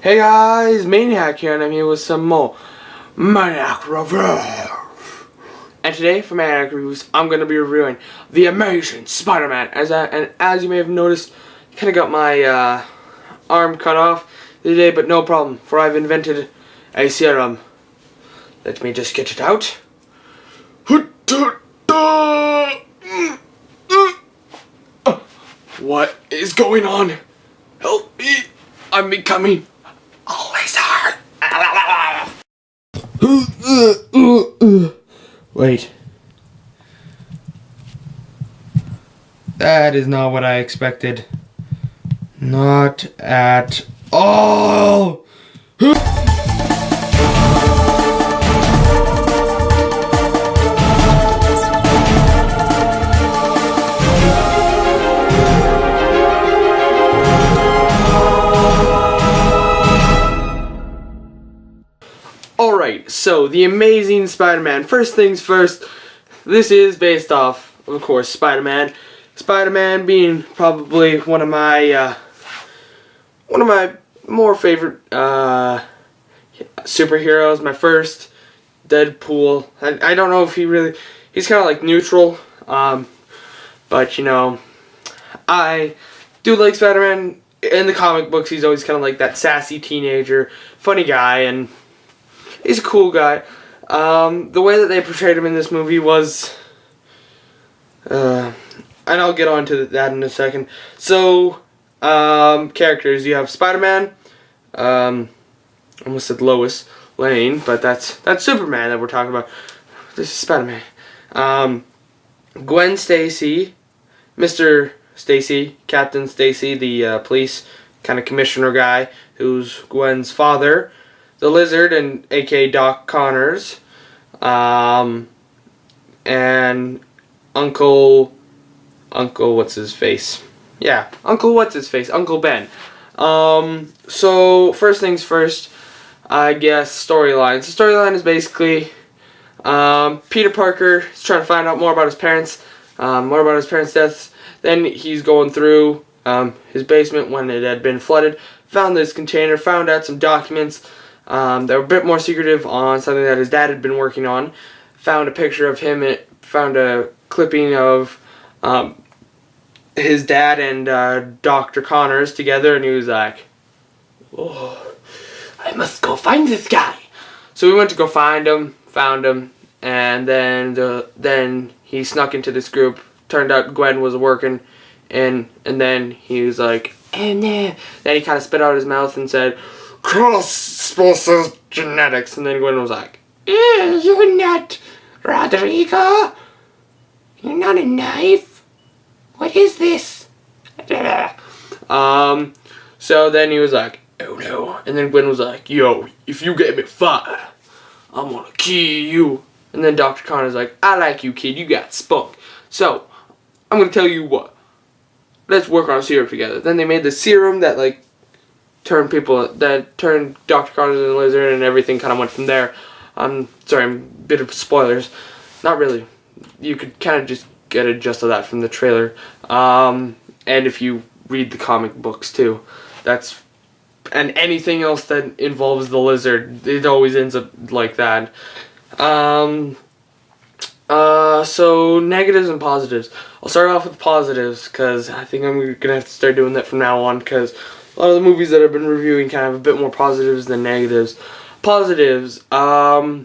Hey guys, Maniac here, and I'm here with some more Maniac reviews. And today, for Maniac reviews, I'm going to be reviewing The Amazing Spider-Man. As you may have noticed, I kind of got my arm cut off today, but no problem, for I've invented a serum. Let me just get it out. What is going on? Help me! I'm becoming a lizard. Wait. That is not what I expected. Not at all. Alright, so The Amazing Spider-Man. First things first, this is based off, of course, Spider-Man. Spider-Man being probably one of my more favorite superheroes. My first, Deadpool. I don't know if he's kind of like neutral, but you know, I do like Spider-Man. In the comic books, he's always kind of like that sassy teenager, funny guy, and he's a cool guy. The way that they portrayed him in this movie was, and I'll get on to that in a second. So, characters, you have Spider-Man, almost said Lois Lane, but that's Superman that we're talking about. This is Spider-Man. Gwen Stacy, Mr. Stacy, Captain Stacy, the police kind of commissioner guy, who's Gwen's father. The Lizard, and aka Doc Connors, and Uncle what's his face? Yeah, Uncle what's his face? Uncle Ben. So first things first, I guess storylines. The storyline is basically Peter Parker is trying to find out more about his parents, deaths. Then he's going through his basement when it had been flooded, found this container, found out some documents. They were a bit more secretive on something that his dad had been working on. Found a picture of him, found a clipping of his dad and Dr. Connors together, and he was like, "Oh, I must go find this guy." So we went to go find him, found him, and then he snuck into this group. Turned out Gwen was working, and then he was like, "Oh no." Then he kind of spit out his mouth and said, "Cross-species genetics," and then Gwen was like, "You're not Rodrigo. You're not a knife. What is this?" So then he was like, "Oh no," and then Gwen was like, "Yo, if you get me fired, I'm gonna kill you." And then Dr. Connor's like, "I like you, kid. You got spunk. So I'm gonna tell you what. Let's work on a serum together." Then they made the serum that turned Dr. Connors into a lizard, and everything kind of went from there. Sorry, I'm a bit of spoilers. Not really. You could kind of just get a gist of that from the trailer. And if you read the comic books too, and anything else that involves the lizard, it always ends up like that. So negatives and positives. I'll start off with positives, because I think I'm gonna have to start doing that from now on, because a lot of the movies that I've been reviewing kind of have a bit more positives than negatives. Positives, they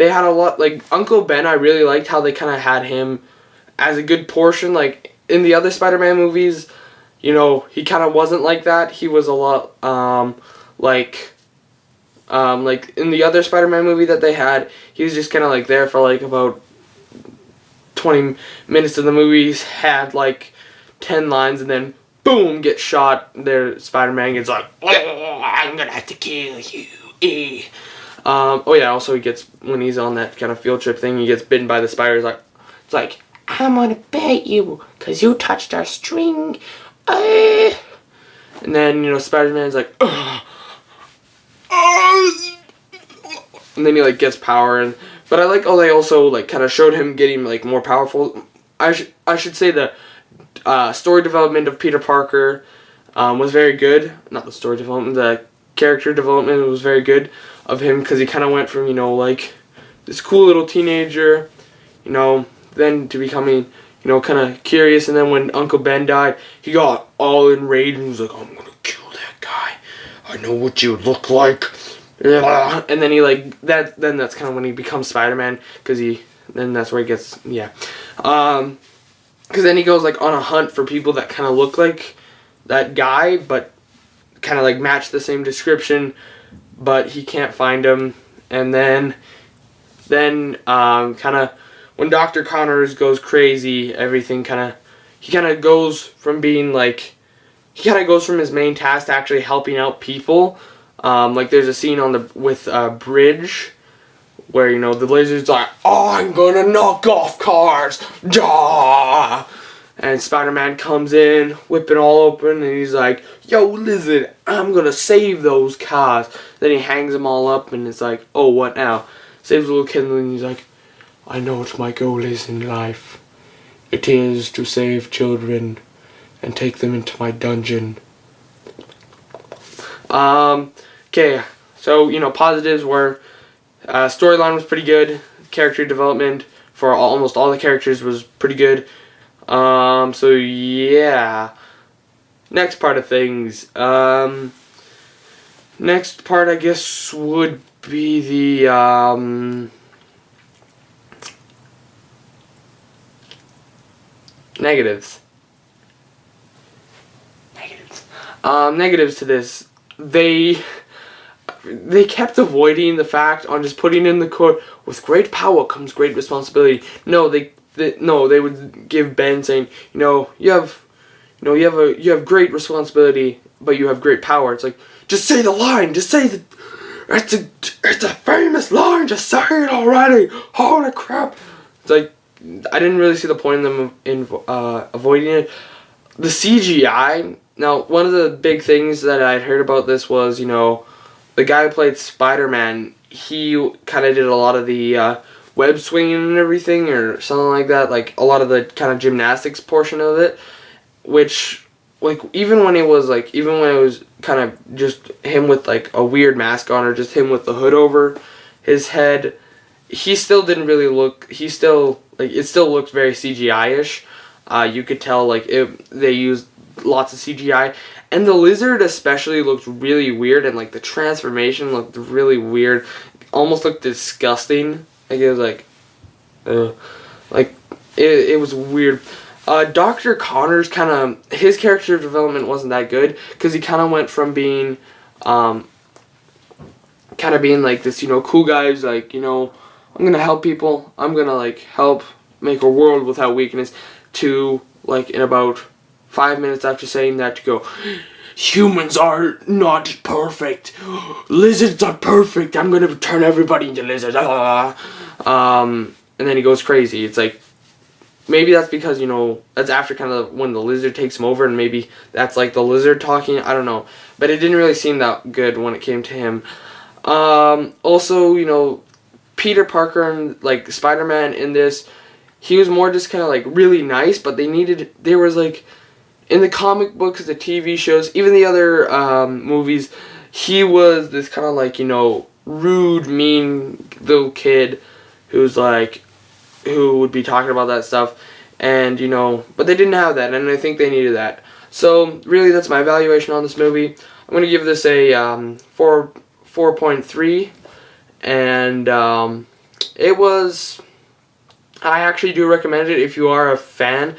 had a lot, like, Uncle Ben, I really liked how they kind of had him as a good portion. Like, in the other Spider-Man movies, you know, he kind of wasn't like that. He was a lot, like in the other Spider-Man movie that they had, he was just kind of like there for like about 20 minutes of the movie. Had like 10 lines, and then boom, gets shot. There, Spider-Man gets like, "I'm gonna have to kill you." Oh yeah, also he gets, when he's on that kind of field trip thing, he gets bitten by the spider. It's like, "I'm gonna bite you, cause you touched our string." And then, you know, Spider-Man's like, "Ugh. And then he like gets power, but I like how they also like kind of showed him getting like more powerful. I should say the story development of Peter Parker was very good. Not the story development, the character development was very good of him, because he kind of went from, you know, like this cool little teenager, you know, then to becoming, you know, kind of curious. And then when Uncle Ben died, he got all enraged and was like, I'm gonna kill that guy. I know what you look like. And then he like that. Then that's kind of when he becomes Spider-Man, because then that's where he gets, yeah. Because then he goes like on a hunt for people that kind of look like that guy, but kind of like match the same description, but he can't find them. And then kind of when Dr. Connors goes crazy, everything he kind of goes from being like, he kind of goes from his main task to actually helping out people. Like there's a scene with Bridge where, you know, the Lizard's like, oh, I'm gonna knock off cars, ja! And Spider-Man comes in, whipping all open, and he's like, yo, Lizard, I'm gonna save those cars. Then he hangs them all up, and it's like, oh, what now? Saves the little kid, and he's like, I know what my goal is in life. It is to save children and take them into my dungeon. Okay, so, you know, positives were, storyline was pretty good, character development for almost all the characters was pretty good. So yeah. Next part of things. Next part, I guess, would be the, negatives. Negatives to this. They kept avoiding the fact on just putting in the quote, with great power comes great responsibility. No, they would give Ben saying, you have great responsibility, but you have great power. It's like, just say the line, just say the, it's a famous line, just say it already. Holy crap! It's like, I didn't really see the point in them avoiding it. The CGI. Now, one of the big things that I'd heard about this was, you know, the guy who played Spider-Man, he kind of did a lot of the web swinging and everything, or something like that, like a lot of the kind of gymnastics portion of it, which, like, even when it was kind of just him with like a weird mask on, or just him with the hood over his head, he still didn't really look, it still looked very CGI-ish. You could tell, like, they used lots of CGI, and the Lizard especially looked really weird, and like the transformation looked really weird, almost looked disgusting. Like it was like, it was weird. Dr. Connors his character development wasn't that good, because he kind of went from being like this, you know, cool guy who's like, you know, I'm gonna help people, I'm gonna like help make a world without weakness, to like in about 5 minutes after saying that to go, humans are not perfect, lizards are perfect, I'm gonna turn everybody into lizards, and then he goes crazy. It's like, maybe that's because, you know, that's after kind of when the Lizard takes him over, and maybe that's like the Lizard talking, I don't know, but it didn't really seem that good when it came to him. Also, you know, Peter Parker and like Spider-Man in this, he was more just kind of like really nice, but there was like, in the comic books, the TV shows, even the other movies, he was this kind of like, you know, rude, mean little kid who's like, who would be talking about that stuff, and, you know, but they didn't have that, and I think they needed that. So really, that's my evaluation on this movie. I'm going to give this a 4.3, and it was, I actually do recommend it if you are a fan.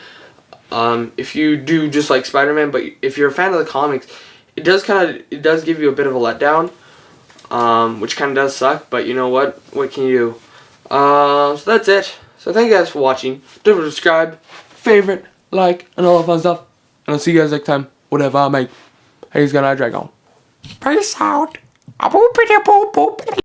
If you do just like Spider-Man, but if you're a fan of the comics, it does give you a bit of a letdown, which kind of does suck, but you know what can you do? So that's it. So thank you guys for watching. Don't forget to subscribe, favorite, like, and all that fun stuff. And I'll see you guys next time, whatever I make. Hey, he's gonna drag on. Peace out.